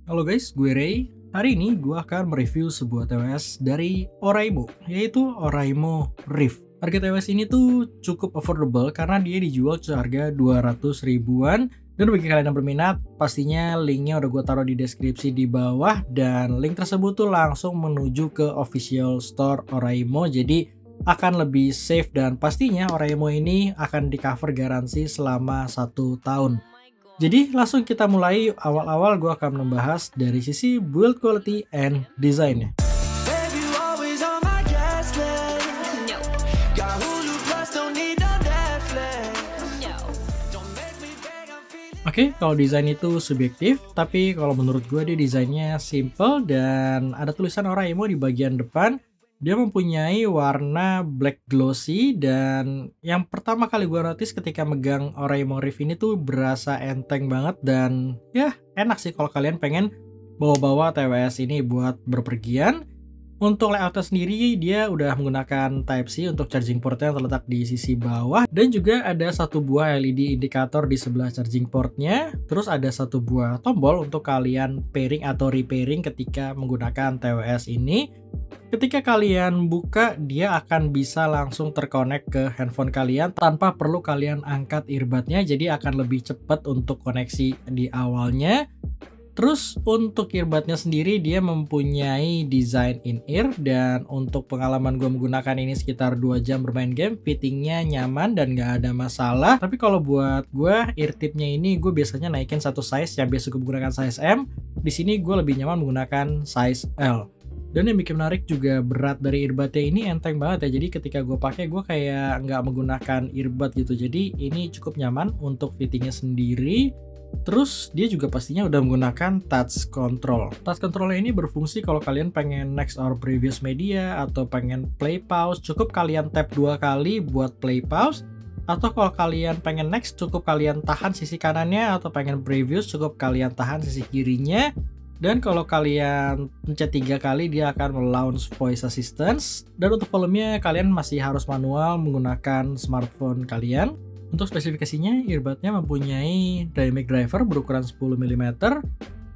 Halo guys, gue Ray. Hari ini gue akan mereview sebuah TWS dari Oraimo, yaitu Oraimo Rift. Harga TWS ini tuh cukup affordable karena dia dijual seharga 200 ribuan. Dan bagi kalian yang berminat, pastinya linknya udah gue taruh di deskripsi di bawah. Dan link tersebut tuh langsung menuju ke official store Oraimo. Jadi akan lebih safe dan pastinya Oraimo ini akan di cover garansi selama 1 tahun. Jadi langsung kita mulai. Awal-awal gue akan membahas dari sisi build quality and design-nya. Oke, kalau desain itu subjektif, tapi kalau menurut gue dia desainnya simple dan ada tulisan Oraimo di bagian depan. Dia mempunyai warna black glossy dan yang pertama kali gue notice ketika megang Oraimo Rift ini tuh berasa enteng banget dan ya enak sih kalau kalian pengen bawa-bawa TWS ini buat berpergian. Untuk layoutnya sendiri dia udah menggunakan Type-C untuk charging portnya yang terletak di sisi bawah dan juga ada satu buah LED indikator di sebelah charging portnya. Terus ada satu buah tombol untuk kalian pairing atau repairing ketika menggunakan TWS ini. Ketika kalian buka, dia akan bisa langsung terkonek ke handphone kalian tanpa perlu kalian angkat earbudnya, jadi akan lebih cepat untuk koneksi di awalnya. Terus untuk earbudnya sendiri dia mempunyai desain in-ear dan untuk pengalaman gue menggunakan ini sekitar 2 jam bermain game, fittingnya nyaman dan gak ada masalah. Tapi kalau buat gue ear tipnya ini gue biasanya naikin satu size, yang biasa gue menggunakan size M. Di sini gue lebih nyaman menggunakan size L. Dan yang bikin menarik juga berat dari earbudnya ini enteng banget ya. Jadi ketika gue pakai gue kayak nggak menggunakan earbud gitu. Jadi ini cukup nyaman untuk fittingnya sendiri. Terus dia juga pastinya udah menggunakan touch control. Touch controlnya ini berfungsi kalau kalian pengen next or previous media atau pengen play pause, cukup kalian tap 2 kali buat play pause. Atau kalau kalian pengen next, cukup kalian tahan sisi kanannya, atau pengen previous, cukup kalian tahan sisi kirinya. Dan kalau kalian pencet 3 kali dia akan melaunch voice assistance. Dan untuk volumenya kalian masih harus manual menggunakan smartphone kalian. Untuk spesifikasinya earbudnya mempunyai dynamic driver berukuran 10 mm.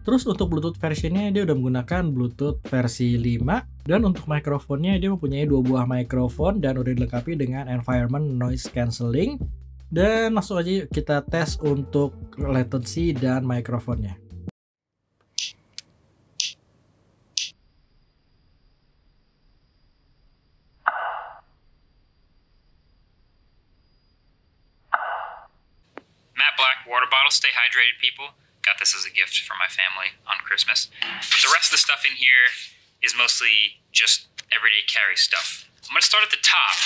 Terus untuk Bluetooth versionnya dia udah menggunakan Bluetooth versi 5. Dan untuk mikrofonnya dia mempunyai 2 buah mikrofon dan udah dilengkapi dengan environment noise cancelling. Dan langsung aja kita tes untuk latency dan mikrofonnya. Matte Black water bottle, stay hydrated, people. Got this as a gift from my family on Christmas. But the rest of the stuff in here is mostly just everyday carry stuff. I'm gonna start at the top.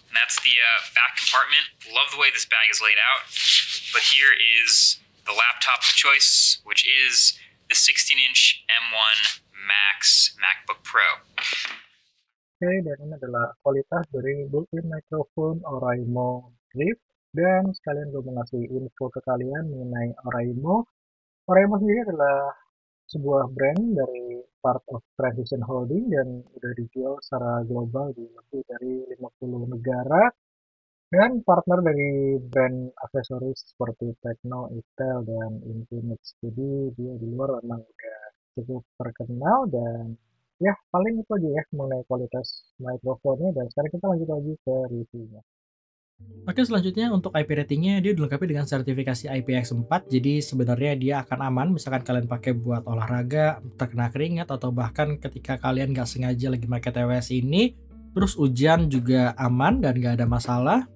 And that's the back compartment. Love the way this bag is laid out. But here is the laptop of choice, which is the 16-inch M1 Max MacBook Pro. Oke, dan ini adalah kualitas dari built-in microphone Oraimo Rift. Dan sekalian gue mau ngasih info ke kalian mengenai Oraimo. Oraimo sendiri adalah sebuah brand dari part of Transition Holding dan udah dijual secara global di lebih dari 50 negara. Dan partner dari brand aksesoris seperti Tecno, Itel, dan Infinix. Jadi dia di luar memang udah cukup terkenal dan ya paling itu aja ya mengenai kualitas mikrofonnya. Dan sekarang kita lanjut lagi ke reviewnya. Oke, selanjutnya untuk IP ratingnya dia dilengkapi dengan sertifikasi IPX4. Jadi sebenarnya dia akan aman misalkan kalian pakai buat olahraga, terkena keringat, atau bahkan ketika kalian nggak sengaja lagi pakai TWS ini. Terus hujan juga aman dan nggak ada masalah.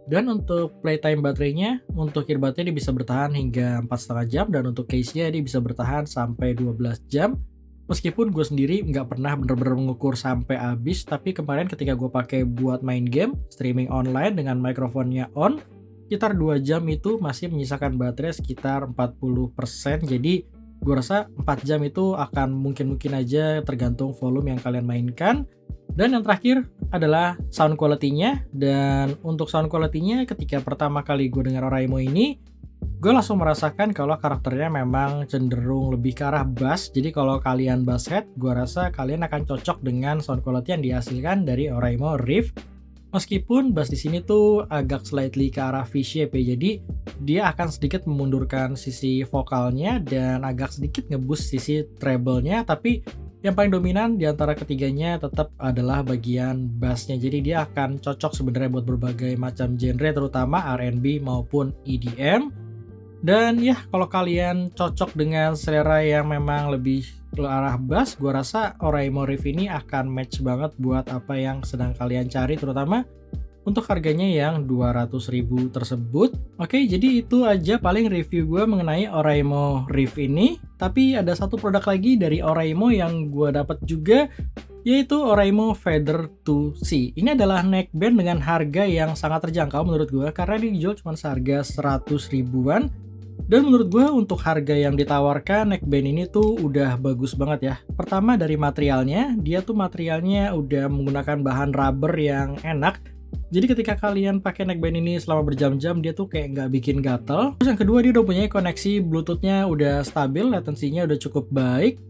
Dan untuk playtime baterainya, untuk earbudnya dia bisa bertahan hingga 4,5 jam. Dan untuk case-nya dia bisa bertahan sampai 12 jam. Meskipun gue sendiri nggak pernah bener-bener mengukur sampai habis, tapi kemarin ketika gue pakai buat main game, streaming online dengan mikrofonnya on, sekitar 2 jam itu masih menyisakan baterai sekitar 40%. Jadi gue rasa 4 jam itu akan mungkin aja tergantung volume yang kalian mainkan. Dan yang terakhir adalah sound quality-nya. Dan untuk sound quality-nya ketika pertama kali gue dengar Oraimo ini, gue langsung merasakan kalau karakternya memang cenderung lebih ke arah bass. Jadi kalau kalian basshead, gue rasa kalian akan cocok dengan sound quality yang dihasilkan dari Oraimo Rift. Meskipun bass di sini tuh agak slightly ke arah V-shape ya, jadi dia akan sedikit memundurkan sisi vokalnya dan agak sedikit nge-boost sisi treble-nya, tapi yang paling dominan di antara ketiganya tetap adalah bagian bassnya. Jadi dia akan cocok sebenarnya buat berbagai macam genre, terutama R&B maupun EDM. Dan ya, kalau kalian cocok dengan selera yang memang lebih ke arah bass, gua rasa Oraimo Riff ini akan match banget buat apa yang sedang kalian cari, terutama untuk harganya yang 200.000 tersebut. Oke, jadi itu aja paling review gue mengenai Oraimo Riff ini. Tapi ada satu produk lagi dari Oraimo yang gue dapat juga, yaitu Oraimo Feather 2C. Ini adalah neckband dengan harga yang sangat terjangkau menurut gue, karena ini dijual cuma seharga 100 ribuan. Dan menurut gue untuk harga yang ditawarkan neckband ini tuh udah bagus banget ya. Pertama dari materialnya, dia tuh materialnya udah menggunakan bahan rubber yang enak. Jadi ketika kalian pakai neckband ini selama berjam-jam, dia tuh kayak nggak bikin gatel. Terus yang kedua, dia udah punya koneksi Bluetooth-nya udah stabil, latensinya udah cukup baik.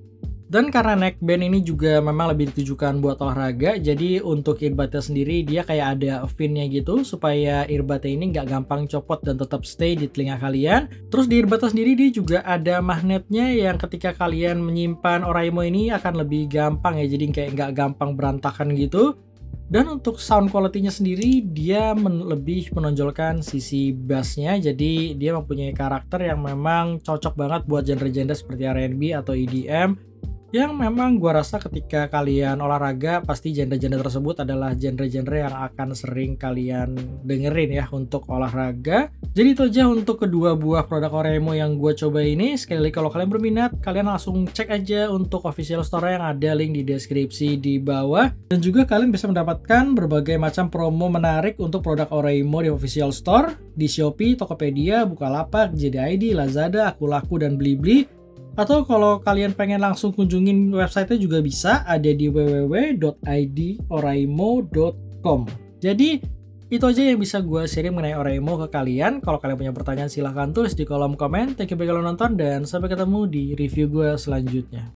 Dan karena neckband ini juga memang lebih ditujukan buat olahraga, jadi untuk earbudnya sendiri dia kayak ada fin-nya gitu, supaya earbudnya ini nggak gampang copot dan tetap stay di telinga kalian. Terus di earbudnya sendiri dia juga ada magnetnya yang ketika kalian menyimpan Oraimo ini akan lebih gampang ya, jadi kayak nggak gampang berantakan gitu. Dan untuk sound quality-nya sendiri, dia lebih menonjolkan sisi bass-nya, jadi dia mempunyai karakter yang memang cocok banget buat genre-genre seperti R&B atau EDM, yang memang gua rasa ketika kalian olahraga, pasti genre-genre tersebut adalah genre-genre yang akan sering kalian dengerin ya untuk olahraga. Jadi itu aja untuk kedua buah produk Oraimo yang gua coba ini. Sekali lagi kalau kalian berminat, kalian langsung cek aja untuk official store yang ada link di deskripsi di bawah. Dan juga kalian bisa mendapatkan berbagai macam promo menarik untuk produk Oraimo di official store, di Shopee, Tokopedia, Bukalapak, JD.id, Lazada, Akulaku, dan Blibli. Atau kalau kalian pengen langsung kunjungin website-nya juga bisa, ada di www.idoraimo.com. Jadi itu aja yang bisa gue share mengenai Oraimo ke kalian. Kalau kalian punya pertanyaan silahkan tulis di kolom komen. Thank you bagi kalian nonton dan sampai ketemu di review gue selanjutnya.